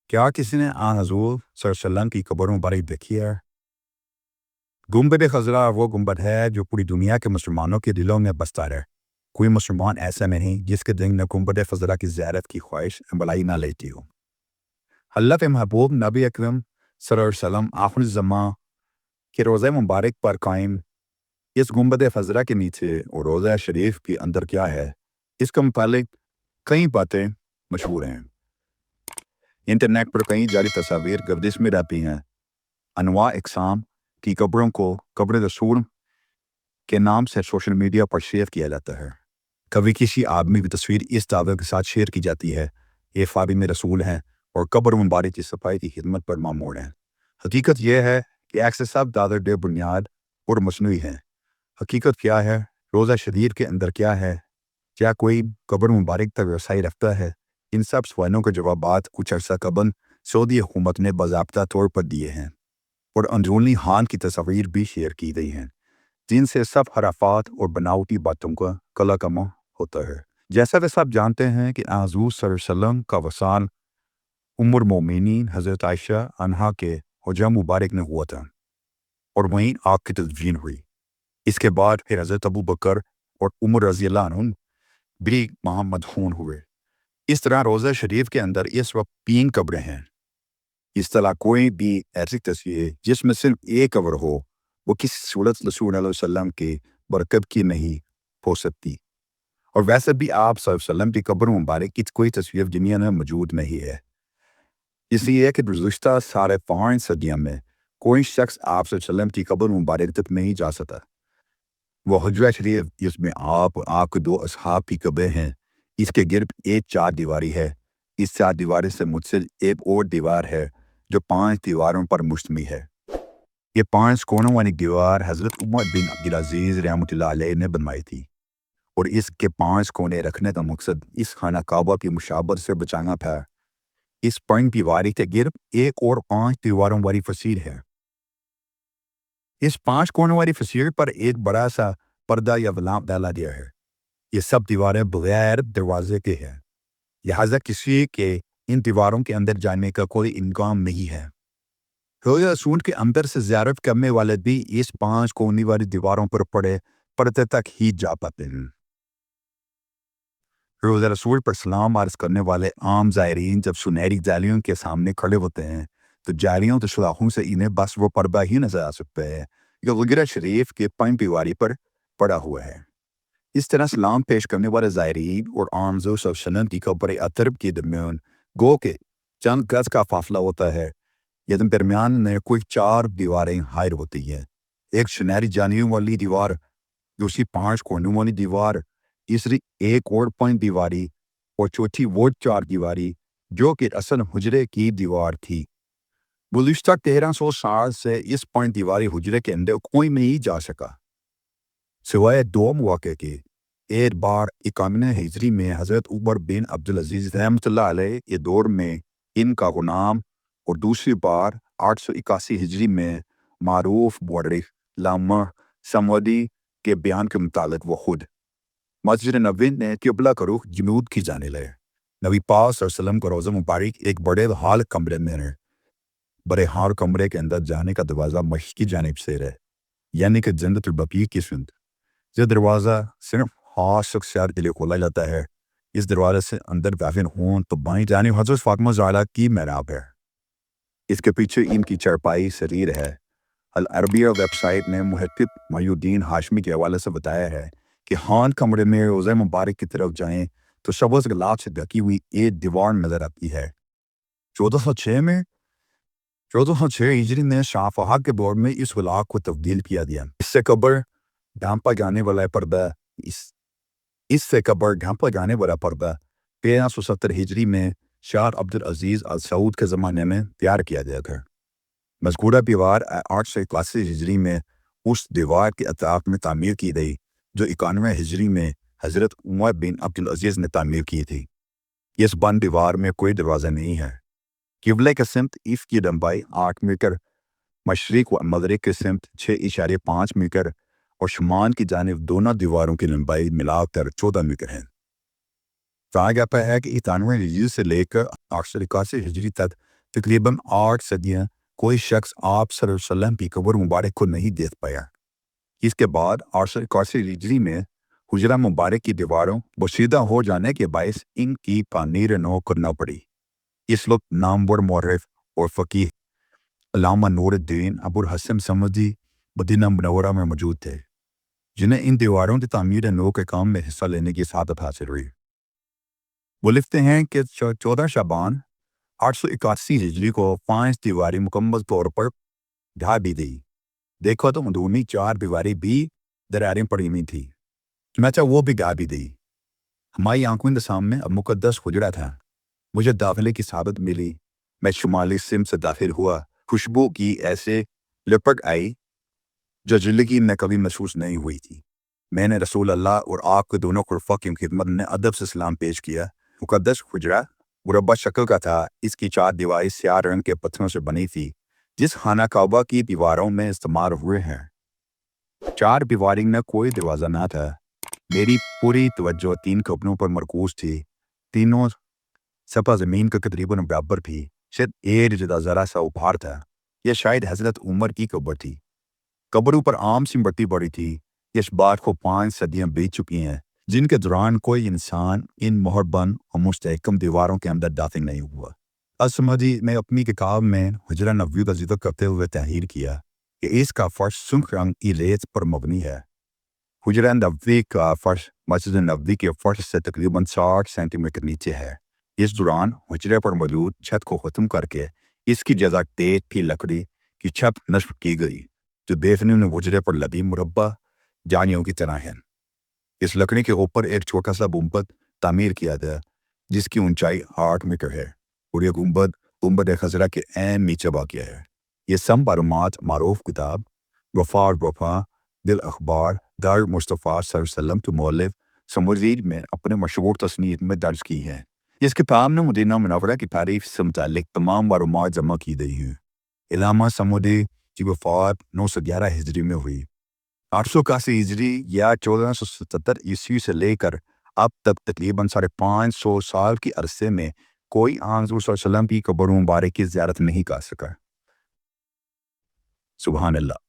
کیا کسی نے آن حضور صلی اللہ علیہ وسلم کی قبر مبارک دیکھی ہے؟ گنبد خضرا وہ گنبد ہے جو پوری دنیا کے مسلمانوں کے دلوں میں بستا ہے۔ کوئی مسلمان ایسا نہیں جس کے دل میں گنبد خضرا کی زیارت کی خواہش بلائی نہ لیتی ہو۔ حضرت محبوب نبی اکرم صلی اللہ علیہ وسلم آخر الزماں کے روضہ مبارک پر قائم اس گنبد خضرا کے نیچے اور روضہ شریف کے اندر کیا ہے، اس کے متعلق کئی باتیں مشہور ہیں۔ انٹرنیٹ پر کئی جعلی تصاویر گردش میں رہتی ہیں۔ انواع اقسام کی قبروں کو قبر رسول کے نام سے سوشل میڈیا پر شیئر کیا جاتا ہے۔ کبھی کسی آدمی کی تصویر اس دعوے کے ساتھ شیئر کی جاتی ہے یہ خادم رسول ہیں اور قبر مبارک کی صفائی کی خدمت پر مامور ہیں۔ حقیقت یہ ہے کہ اکثر سب دعوے بے بنیاد اور مصنوعی ہیں۔ حقیقت کیا ہے؟ روضہ شریف کے اندر کیا ہے؟ کیا کوئی قبر مبارک تک رسائی رکھتا ہے؟ ان سب سوالوں کے جوابات کچھ عرصہ قبل سعودی حکومت نے باضابطہ طور پر دیے ہیں اور اندرونی حال کی تصاویر بھی شیئر کی گئی ہیں جن سے سب خرافات اور بناوٹی باتوں کا کلا کما ہوتا ہے۔ جیسا کہ سب جانتے ہیں کہ حضور صلی اللہ علیہ وسلم کا وصال ام المومنین حضرت عائشہ عنہا کے حجرہ مبارک میں ہوا تھا اور وہیں آگ کی تدفین ہوئی۔ اس کے بعد پھر حضرت ابو بکر اور عمر رضی اللہ عنہ بھی وہاں مدفون ہوئے۔ اس طرح روضہ شریف کے اندر اس وقت 3 قبریں ہیں۔ اس طرح کوئی بھی ایسی تصویر جس میں صرف ایک قبر ہو وہ کسی صورت رسول اللہ علیہ وسلم کے برکب کی نہیں ہو سکتی، اور ویسے بھی آپ صلی اللہ علیہ وسلم کی قبر مبارک کی کوئی تصویر دنیا میں موجود نہیں ہے، اس لیے کہ گزشتہ 5.5 صدیوں میں کوئی شخص آپ صلی اللہ علیہ وسلم کی قبر مبارک تک نہیں جا سکتا۔ وہ حجرہ شریف جس میں آپ کے 2 اصحاب کی قبریں ہیں، اس کے گرد ایک 4 دیواری ہے۔ اس 4 دیواری سے متصل ایک اور دیوار ہے جو 5 دیواروں پر مشتمل ہے۔ یہ 5 کونوں والی دیوار حضرت عمر بن عبدالعزیز رحمۃ اللہ علیہ نے بنوائی تھی، اور اس کے 5 کونے رکھنے کا مقصد اس خانہ کعبہ کی مشابہت سے بچانا تھا۔ اس 5 دیواری کے گرد ایک اور 5 دیواروں والی فصیل ہے۔ اس 5 کونوں والی فصیل پر ایک بڑا سا پردہ یا غلاف ڈالا گیا ہے۔ یہ سب دیواریں بغیر دروازے کے ہیں، لہٰذا کسی کے ان دیواروں کے اندر جانے کا کوئی امکان نہیں ہے۔ روضہ رسول کے اندر سے زیارت کرنے والے بھی اس 5 کونے والی دیواروں پر پردے تک ہی جا پاتے ہیں۔ روضہ رسول پر سلام عرض کرنے والے عام زائرین جب سنہری جالیوں کے سامنے کھڑے ہوتے ہیں تو جالیوں کے سوراخوں سے انہیں بس وہ پردہ ہی نظر آ سکتا ہے جو حجرہ شریف کے 5 دیواری پر پڑا ہوا ہے۔ اس طرح سلام پیش کرنے والے زائرین اور عام حضور صلی اللہ علیہ وسلم کی قبر اطہر کے درمیان گو کے چند گز کا فاصلہ ہوتا ہے۔ یہ درمیان میں کوئی 4 دیواریں حائل ہوتی ہیں، ایک سنہری جالیوں والی دیوار، دوسری 5 کونوں والی دیوار، تیسری ایک اور 5 دیواری، اور چوتھی وہ 4 دیواری جو کہ اصل حجرے کی دیوار تھی۔ گزشتہ 1300 سال سے اس 5 دیواری حجرے کے اندر کوئی نہیں جا سکا سوائے 2 مواقع کے۔ ایک بار 51 ہجری میں حضرت عمر بن عبدالعزیز رحمۃ اللہ علیہ کے دور میں ان کا غلام، اور دوسری بار 881 ہجری میں معروف مورخ علامہ سمودی کے بیان کے مطابق وہ خود مسجد نبوی نے قبلہ کا رخ جنوب کی جانب ہے۔ نبی پاک صلی اللہ علیہ وسلم کا روضہ مبارک ایک بڑے حال کمرے میں ہے۔ بڑے حال کمرے کے اندر جانے کا دروازہ مشرق کی جانب سے ہے، یعنی کہ جنت البقیع کی سمت۔ یہ دروازہ صرف خاص شخصیات کے لیے کھولا جاتا ہے۔ اس دروازے سے اندر داخل ہوں تو بائیں جانب حضرت فاطمہ زہرا کی محراب ہے۔ اس کے پیچھے ان کی چارپائی سریر ہے۔ العربیہ ویب سائٹ نے محقق محی الدین ہاشمی کے حوالے سے بتایا ہے کہ حال کمرے میں روضہ مبارک کی طرف جائیں تو سبز غلاف سے ڈھکی ہوئی ایک دیوار نظر آتی ہے۔ 1406 ہجری میں شاہ فہد کے دور میں اس غلاف کو تبدیل کیا گیا۔ اس سے قبر ڈھانپا جانے والا پردہ 1370 ہجری میں شاہ عبدالعزیز السعود کے زمانے میں تیار کیا گیا تھا۔ مذکورہ دیوار 881 ہجری میں اس دیوار کے اطراف میں تعمیر کی گئی جو 91 ہجری میں حضرت عمر بن عبدالعزیز نے تعمیر کی تھی۔ اس بند دیوار میں کوئی دروازہ نہیں ہے۔ قبلے کی سمت اس کی لمبائی 8 میٹر، مشرق و مغرب کی سمت 6.5 میٹر، اور شمال کی جانب دونوں دیواروں کی لمبائی ملا کر 14 میٹر ہے۔ کہا جاتا ہے کہ 91 ہجری سے لے کر 881 ہجری تک تقریباً 8 صدیاں کوئی شخص آپ صلی اللہ علیہ وسلم کی قبر مبارک کو نہیں دیکھ پایا۔ اس کے بعد 881 ہجری میں حجرہ مبارک کی دیواروں بوسیدہ ہو جانے کے باعث ان کی تعمیر نو کرنا پڑی۔ اس وقت نامور مورخ اور فقیہ علامہ نور الدین ابو الحسن سمدی مدینہ منورہ میں موجود تھے، جنہیں ان دیواروں کی تعمیر نو کے کام میں حصہ لینے کی سعادت حاصل ہوئی۔ وہ لکھتے ہیں کہ 14 شعبان 881 ہجری کو 5 دیواری مکمل طور پر ڈھا بھی دی۔ دیکھو تو اندرونی 4 دیواری بھی دراریں پڑی ہوئی تھی، چنانچہ وہ بھی ڈھا بھی دی۔ ہماری آنکھوں کے سامنے اب مقدس حجرہ تھا۔ مجھے داخلے کی سعادت ملی۔ میں شمالی سمت سے داخل ہوا۔ خوشبو کی ایسے لپٹ آئی جو زندگی میں کبھی محسوس نہیں ہوئی تھی۔ میں نے رسول اللہ اور آپ کے دونوں خلفاء کی خدمت میں ادب سے سلام پیش کیا۔ مقدس حجرہ مربع شکل کا تھا۔ اس کی 4 دیواریں سیاہ رنگ کے پتھروں سے بنی تھی، جس خانہ کعبہ کی دیواروں میں استعمال ہوئے ہیں۔ 4 دیواریں میں کوئی دروازہ نہ تھا۔ میری پوری توجہ 3 قبروں پر مرکوز تھی۔ تینوں سطح زمین کے تقریباً برابر تھی، صرف ایک جدا ذرا سا اوپر تھا۔ یہ شاید حضرت عمر کی قبر تھی۔ قبروں پر عام سی مٹی پڑی تھی۔ اس بات کو 5 صدیاں بیت چکی ہیں، جن کے دوران کوئی انسان ان محربن اور مستحکم دیواروں کے اندر داخل نہیں ہوا۔ السمدی نے اپنی کتاب میں حجرہ نبوی کا ذکر کرتے ہوئے تحریر کیا کہ اس کا فرش سرخ رنگ کی ریت پر مبنی ہے۔ حجرہ نبوی کا فرش مسجد نبوی کے فرش سے تقریباً 60 سینٹی میٹر نیچے ہے۔ اس دوران حجرے پر موجود چھت کو ختم کر کے اس کی جگہ تیز کی لکڑی کی چھت نصب کی گئی، جو دیکھنے میں حجرے پر لبی مربع جانیوں کی طرح ہے۔ اس لکڑی کے اوپر ایک چھوٹا سا گنبد تعمیر کیا گیا، جس کی اونچائی 8 میٹر ہے، اور یہ گنبد خضرا کے عین نیچے واقع ہے۔ یہ سب معلومات معروف کتاب وفا اور وفا دل اخبار دار مصطفیٰ صلی اللہ علیہ وسلم کے مؤلف سمرزید میں اپنے مشہور تصنیف میں درج کی ہے۔ اس کتاب میں مدینہ منورہ کی تاریخ سے متعلق تمام معلومات جمع کی گئی ہیں۔ علامہ سمودی کی وفات 911 ہجری میں ہوئی۔ 881 ہجری یا 1477 عیسوی سے لے کر اب تک تقریباً 550 سال کے عرصے میں کوئی آن حضور صلی اللہ علیہ وسلم کی قبر مبارک کی زیارت نہیں کر سکا۔ سبحان اللہ۔